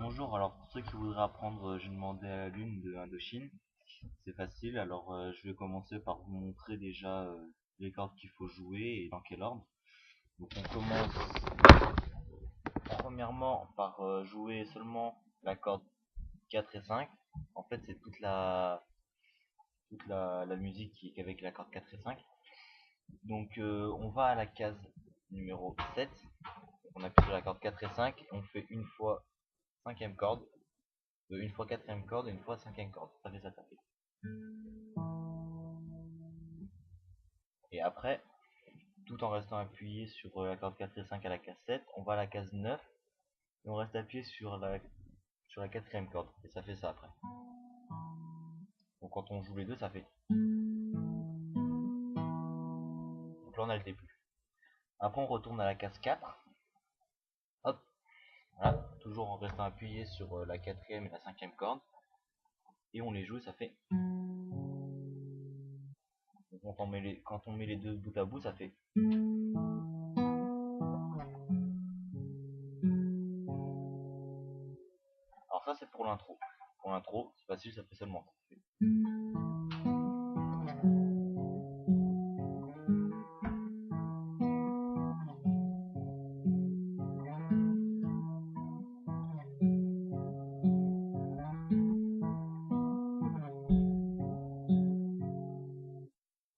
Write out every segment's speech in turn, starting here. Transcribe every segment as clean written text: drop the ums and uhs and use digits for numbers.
Bonjour, alors pour ceux qui voudraient apprendre, j'ai demandé à la lune de Indochine. C'est facile, alors je vais commencer par vous montrer déjà les cordes qu'il faut jouer et dans quel ordre. Donc on commence premièrement par jouer seulement la corde 4 et 5. En fait c'est toute la musique qui est avec la corde 4 et 5. Donc on va à la case numéro 7. On appuie sur la corde 4 et 5 et on fait une fois cinquième corde, une fois quatrième corde et une fois cinquième corde. Ça fait ça taper. Et après, tout en restant appuyé sur la corde 4 et 5 à la case 7, on va à la case 9 et on reste appuyé sur la quatrième corde. Et ça fait ça après. Donc quand on joue les deux, ça fait. Donc là on a le début. Après on retourne à la case 4. Hop, voilà, toujours en restant appuyé sur la quatrième et la cinquième corde. Et on les joue et ça fait. Donc quand on met les deux bout à bout, ça fait. Alors ça c'est pour l'intro. Pour l'intro, c'est facile, ça fait seulement ça.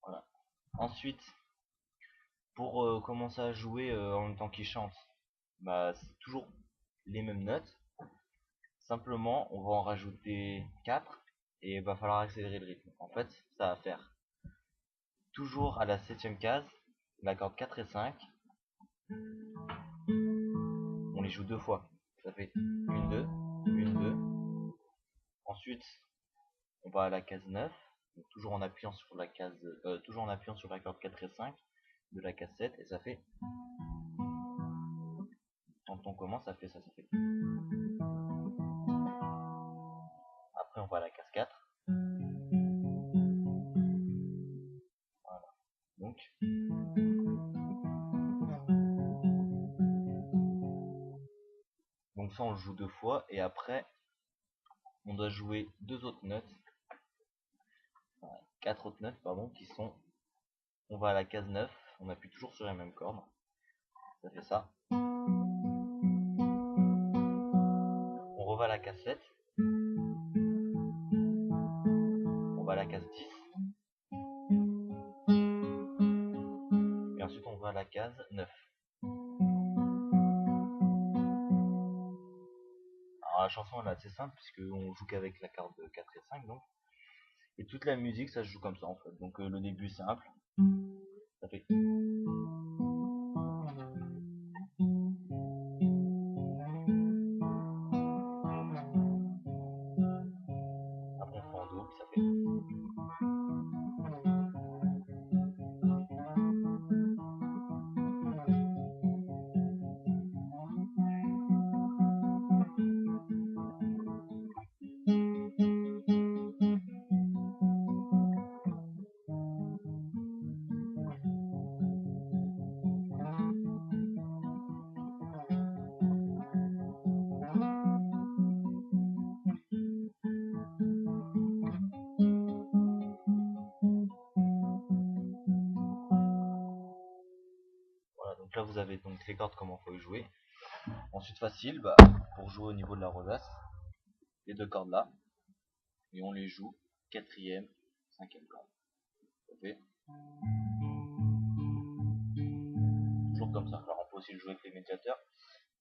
Voilà. Ensuite, pour commencer à jouer en même temps qu'il chante, bah c'est toujours les mêmes notes. Simplement, on va en rajouter 4 et il va falloir accélérer le rythme. En fait, ça va faire toujours à la septième case, la corde 4 et 5, on les joue deux fois. Ça fait une 2 une 2. Ensuite, on va à la case 9, donc toujours en appuyant sur toujours en appuyant sur la corde 4 et 5 de la case 7 et ça fait. Quand on commence, ça fait ça, ça fait. Après, on va à la case 4. Voilà. Donc ça, on le joue deux fois et après, on doit jouer deux autres notes, quatre autres notes, pardon, qui sont. On va à la case 9, on appuie toujours sur les mêmes cordes. Ça fait ça. On reva à la case 7. On va à la case 10. Et ensuite on va à la case 9. Alors la chanson elle est assez simple puisqu'on joue qu'avec la corde 4 et 5 donc. Et toute la musique ça se joue comme ça en fait. Donc le début simple. Ça fait. Après on fait en double, ça fait. Voilà, donc là vous avez donc les cordes comment faut y jouer. Ensuite facile, bah, pour jouer au niveau de la rosace, les deux cordes là, et on les joue quatrième, cinquième corde. Ça fait. Toujours comme ça. Alors on peut aussi le jouer avec les médiateurs.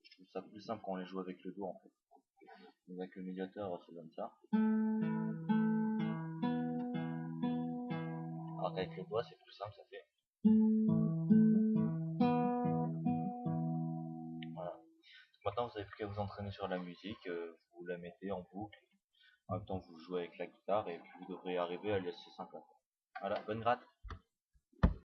Je trouve ça plus simple quand on les joue avec le doigt en fait. Mais avec le médiateur c'est comme ça. Alors qu'avec le doigt c'est plus simple, ça fait. Voilà. Maintenant vous avez plus qu'à vous entraîner sur la musique, vous la mettez en boucle, en même temps vous jouez avec la guitare et puis vous devrez arriver à laisser simple. Voilà, bonne gratte.